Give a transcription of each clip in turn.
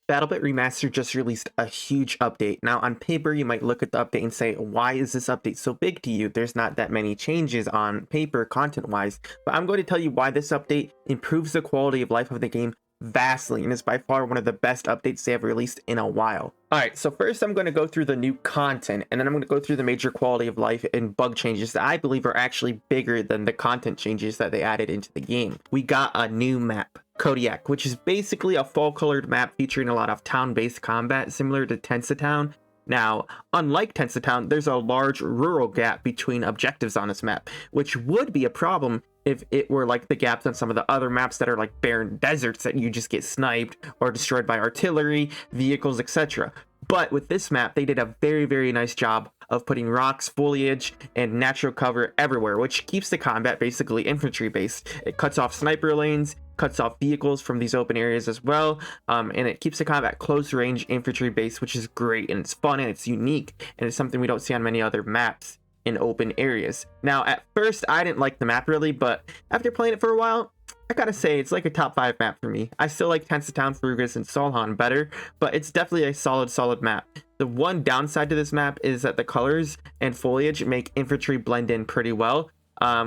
Battlebit Remastered just released a huge update. Now, on paper, you might look at the update and say, why is this update so big to you? There's not that many changes on paper, content-wise. But I'm going to tell you why this update improves the quality of life of the game vastly, and is by far one of the best updates they have released in a while. Alright, so first I'm going to go through the new content, and then I'm going to go through the major quality of life and bug changes that I believe are actually bigger than the content changes that they added into the game. We got a new map, Kodiak, which is basically a fall-colored map featuring a lot of town-based combat, similar to Town. Now, unlike Town, there's a large rural gap between objectives on this map, which would be a problem if it were like the gaps on some of the other maps that are like barren deserts that you just get sniped or destroyed by artillery, vehicles, etc. But with this map, they did a very nice job of putting rocks, foliage, and natural cover everywhere, which keeps the combat basically infantry based. It cuts off sniper lanes, cuts off vehicles from these open areas as well, and it keeps the combat close range infantry based, which is great, and it's fun and it's unique, and it's something we don't see on many other maps in open areas. Now, at first, I didn't like the map really, but after playing it for a while, I gotta say, it's like a top 5 map for me. I still like Town, Fergus, and Solhan better, but it's definitely a solid map. The one downside to this map is that the colors and foliage make infantry blend in pretty well,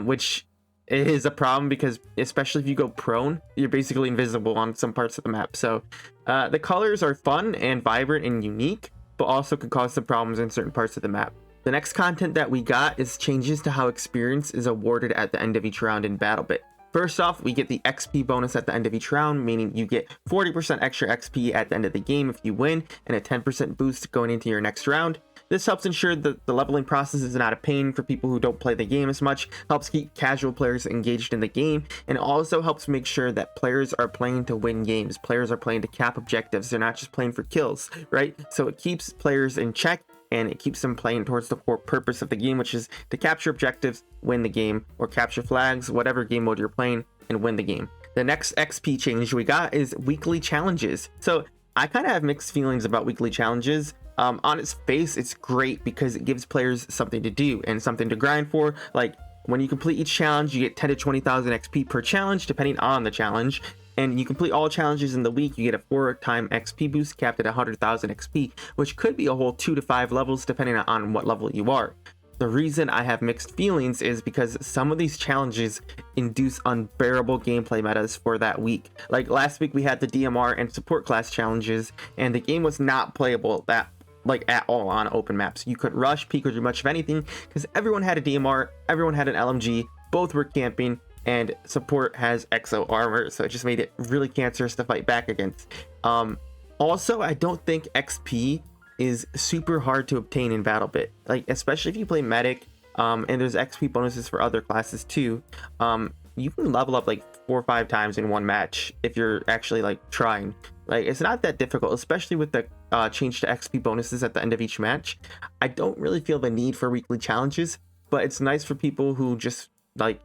which is a problem because especially if you go prone, you're basically invisible on some parts of the map. So the colors are fun and vibrant and unique, but also could cause some problems in certain parts of the map. The next content that we got is changes to how experience is awarded at the end of each round in Battlebit. First off, we get the XP bonus at the end of each round, meaning you get 40% extra XP at the end of the game if you win, and a 10% boost going into your next round. This helps ensure that the leveling process is not a pain for people who don't play the game as much, helps keep casual players engaged in the game, and also helps make sure that players are playing to win games. Players are playing to cap objectives, they're not just playing for kills, right? So it keeps players in check, and it keeps them playing towards the core purpose of the game, which is to capture objectives, win the game, or capture flags, whatever game mode you're playing, and win the game. The next XP change we got is weekly challenges. So I kind of have mixed feelings about weekly challenges. On its face, it's great because it gives players something to do and something to grind for. Like when you complete each challenge, you get 10 to 20,000 XP per challenge, depending on the challenge. And you complete all challenges in the week, you get a 4-time XP boost capped at 100,000 XP, which could be a whole 2 to 5 levels depending on what level you are. The reason I have mixed feelings is because some of these challenges induce unbearable gameplay metas for that week. Like last week we had the DMR and support class challenges, and the game was not playable at all on open maps. You couldn't rush, peek, or do much of anything because everyone had a DMR, everyone had an LMG, both were camping, and support has exo armor, so it just made it really cancerous to fight back against. Also, I don't think XP is super hard to obtain in Battlebit, like especially if you play medic, and there's XP bonuses for other classes too. You can level up like 4 or 5 times in one match if you're actually like trying. Like it's not that difficult, especially with the change to XP bonuses at the end of each match. I don't really feel the need for weekly challenges, but it's nice for people who just like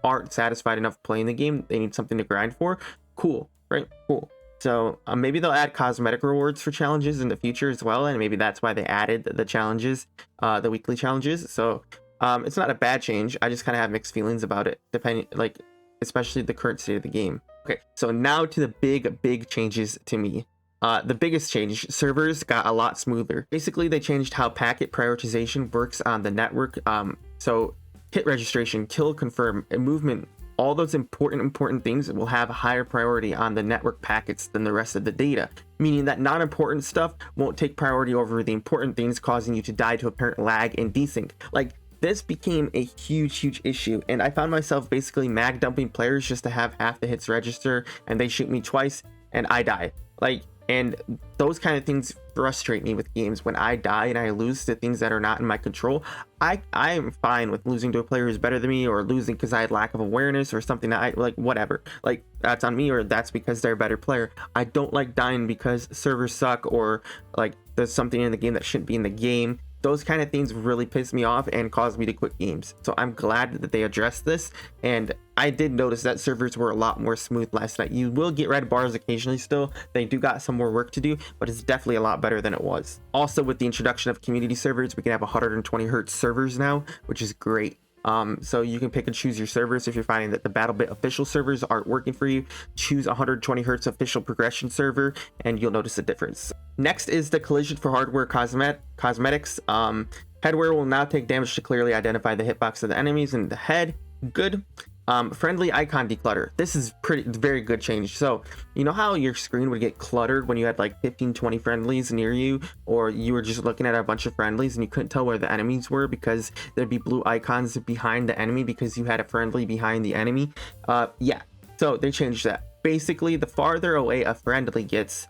aren't satisfied enough playing the game, they need something to grind for. Cool, right? Cool. So maybe they'll add cosmetic rewards for challenges in the future as well, and maybe that's why they added the challenges, the weekly challenges. So it's not a bad change. I just kind of have mixed feelings about it, depending, like especially the current state of the game. Okay, so now to the big changes to me. The biggest change, servers got a lot smoother. Basically, they changed how packet prioritization works on the network. So hit registration, kill confirm, and movement, all those important things will have a higher priority on the network packets than the rest of the data, meaning that non-important stuff won't take priority over the important things, causing you to die to apparent lag and desync. Like this became a huge issue, and I found myself basically mag dumping players just to have half the hits register and they shoot me twice and I die. And those kind of things frustrate me with games. When I die and I lose to things that are not in my control, I am fine with losing to a player who's better than me, or losing because I had lack of awareness or something that I like, whatever. Like that's on me, or that's because they're a better player. I don't like dying because servers suck, or like there's something in the game that shouldn't be in the game. Those kind of things really piss me off and cause me to quit games. So I'm glad that they addressed this, and I did notice that servers were a lot more smooth last night. You will get red bars occasionally still. They do got some more work to do, but it's definitely a lot better than it was. Also, with the introduction of community servers, we can have 120 Hz servers now, which is great. So you can pick and choose your servers. If you're finding that the Battlebit official servers aren't working for you, choose 120 hertz official progression server and you'll notice a difference. Next is the collision for hardware cosmetics. Headwear will now take damage to clearly identify the hitbox of the enemies in the head. Good. Friendly icon declutter. This is very good change. So you know how your screen would get cluttered when you had like 15-20 friendlies near you, or you were just looking at a bunch of friendlies and you couldn't tell where the enemies were because there'd be blue icons behind the enemy because you had a friendly behind the enemy. Yeah, so they changed that. Basically, the farther away a friendly gets,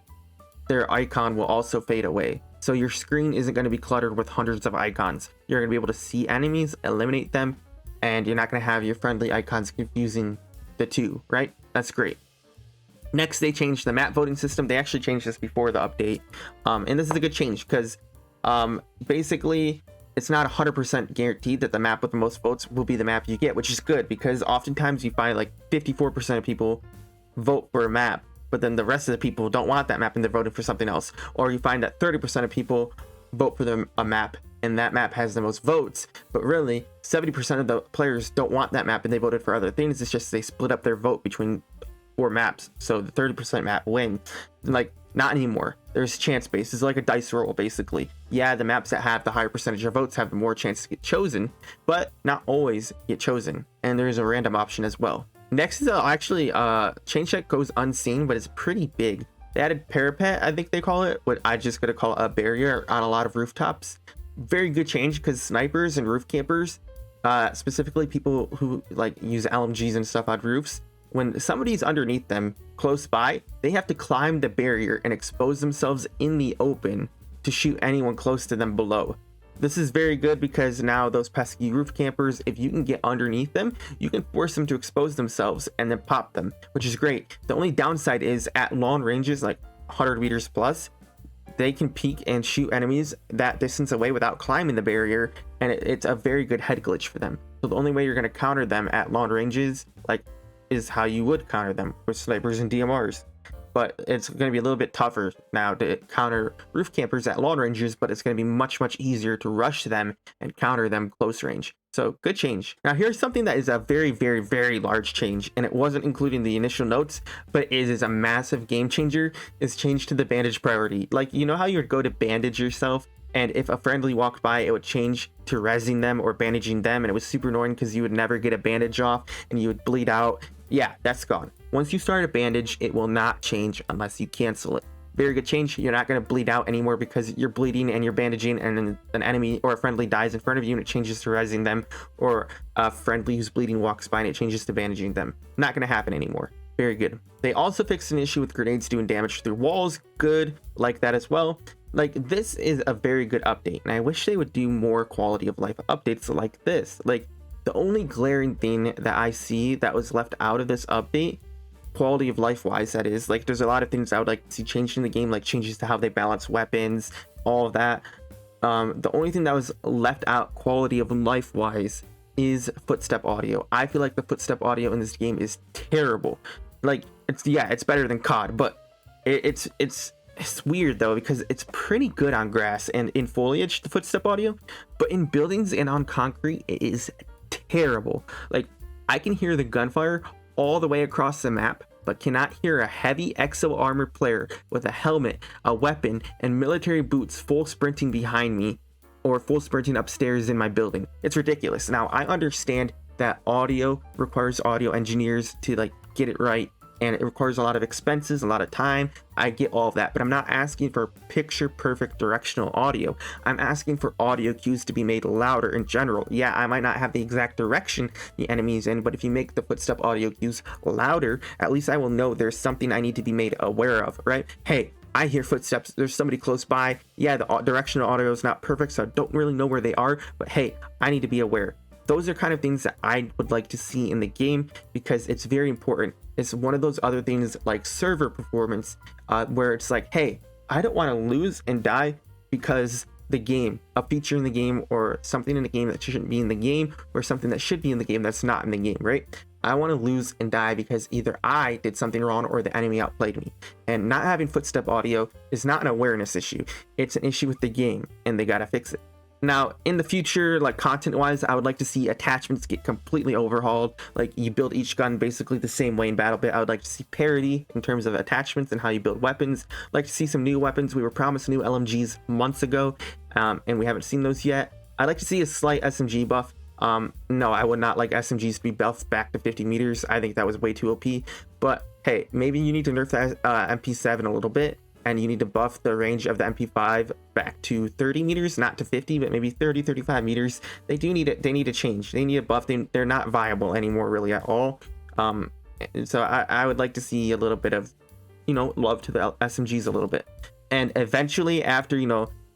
their icon will also fade away. So your screen isn't going to be cluttered with hundreds of icons. You're going to be able to see enemies, eliminate them, and you're not going to have your friendly icons confusing the two, right? That's great. Next, they changed the map voting system. They actually changed this before the update. And this is a good change because basically it's not 100% guaranteed that the map with the most votes will be the map you get, which is good because oftentimes you find like 54% of people vote for a map, but then the rest of the people don't want that map and they're voting for something else. Or you find that 30% of people vote for a map and that map has the most votes, but really 70% of the players don't want that map and they voted for other things. It's just they split up their vote between 4 maps, so the 30% map win. Like, not anymore. There's chance based. It's like a dice roll basically. Yeah, the maps that have the higher percentage of votes have more chance to get chosen, but not always get chosen, and there's a random option as well. Next is actually change that goes unseen, but it's pretty big. They added parapet, I think they call it, what I just gonna call a barrier on a lot of rooftops. Very good change because snipers and roof campers, specifically people who like use LMGs and stuff on roofs, when somebody's underneath them close by, they have to climb the barrier and expose themselves in the open to shoot anyone close to them below. This is very good because now those pesky roof campers, if you can get underneath them, you can force them to expose themselves and then pop them, which is great. The only downside is at long ranges, like 100 meters plus, they can peek and shoot enemies that distance away without climbing the barrier, and it's a very good head glitch for them. So the only way you're going to counter them at long ranges, like, is how you would counter them with snipers and DMRs. But it's going to be a little bit tougher now to counter roof campers at long ranges, but it's going to be much easier to rush them and counter them close range. So good change. Now here's something that is a very large change, and it wasn't included in the initial notes, but it is a massive game changer. Is change to the bandage priority. Like, you know how you would go to bandage yourself, and if a friendly walked by, it would change to rezzing them or bandaging them, and it was super annoying because you would never get a bandage off and you would bleed out. Yeah, that's gone. Once you start a bandage, it will not change unless you cancel it. Very good change. You're not going to bleed out anymore because you're bleeding and you're bandaging, and then an enemy or a friendly dies in front of you and it changes to rezzing them, or a friendly who's bleeding walks by and it changes to bandaging them. Not going to happen anymore. Very good. They also fixed an issue with grenades doing damage through walls. Good, like that as well. Like, this is a very good update, and I wish they would do more quality of life updates like this. Like, the only glaring thing that I see that was left out of this update, quality of life wise, that is, like, there's a lot of things I would like to see changed in the game, like changes to how they balance weapons, all of that. The only thing that was left out quality of life wise is footstep audio. I feel like the footstep audio in this game is terrible. Like, it's better than COD, but it's weird though, because it's pretty good on grass and in foliage, the footstep audio, but in buildings and on concrete, it is terrible. Like, I can hear the gunfire all the way across the map, but cannot hear a heavy exo armored player with a helmet, a weapon, and military boots full sprinting behind me or full sprinting upstairs in my building. It's ridiculous. Now, I understand that audio requires audio engineers to like get it right, and it requires a lot of expenses, a lot of time. I get all of that, but I'm not asking for picture perfect directional audio. I'm asking for audio cues to be made louder in general. Yeah, I might not have the exact direction the enemy is in, but if you make the footstep audio cues louder, at least I will know there's something I need to be made aware of, right? Hey, I hear footsteps, there's somebody close by. Yeah, the directional audio is not perfect, so I don't really know where they are, but hey, I need to be aware. Those are kind of things that I would like to see in the game because it's very important. It's one of those other things like server performance, where it's like, hey, I don't want to lose and die because the game, a feature in the game, or something in the game that shouldn't be in the game, or something that should be in the game that's not in the game, right? I want to lose and die because either I did something wrong or the enemy outplayed me. And not having footstep audio is not an awareness issue. It's an issue with the game, and they gotta fix it. Now, in the future, like content-wise, I would like to see attachments get completely overhauled. Like you build each gun basically the same way in Battlebit. I would like to see parity in terms of attachments and how you build weapons. I'd like to see some new weapons. We were promised new LMGs months ago, and we haven't seen those yet. I'd like to see a slight SMG buff. No, I would not like SMGs to be buffed back to 50 meters. I think that was way too OP. But hey, maybe you need to nerf the MP7 a little bit, and you need to buff the range of the MP5 back to 30 meters, not to 50, but maybe 30, 35 meters. They do need it. They need a change. They need a buff. They're not viable anymore, really, at all. So I would like to see a little bit of, love to the SMGs a little bit. And eventually, after,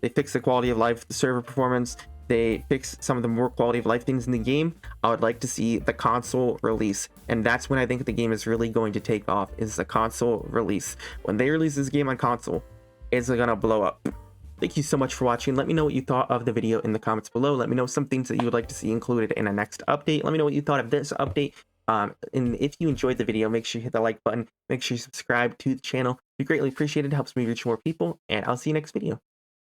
they fix the quality of life, the server performance, they fix some of the more quality of life things in the game, I would like to see the console release. And that's when I think the game is really going to take off, is the console release. When they release this game on console, it's gonna blow up. Thank you so much for watching. Let me know what you thought of the video in the comments below. Let me know some things that you would like to see included in a next update. Let me know what you thought of this update. And if you enjoyed the video, make sure you hit the like button. Make sure you subscribe to the channel. It'd be greatly appreciated. It helps me reach more people. And I'll see you next video.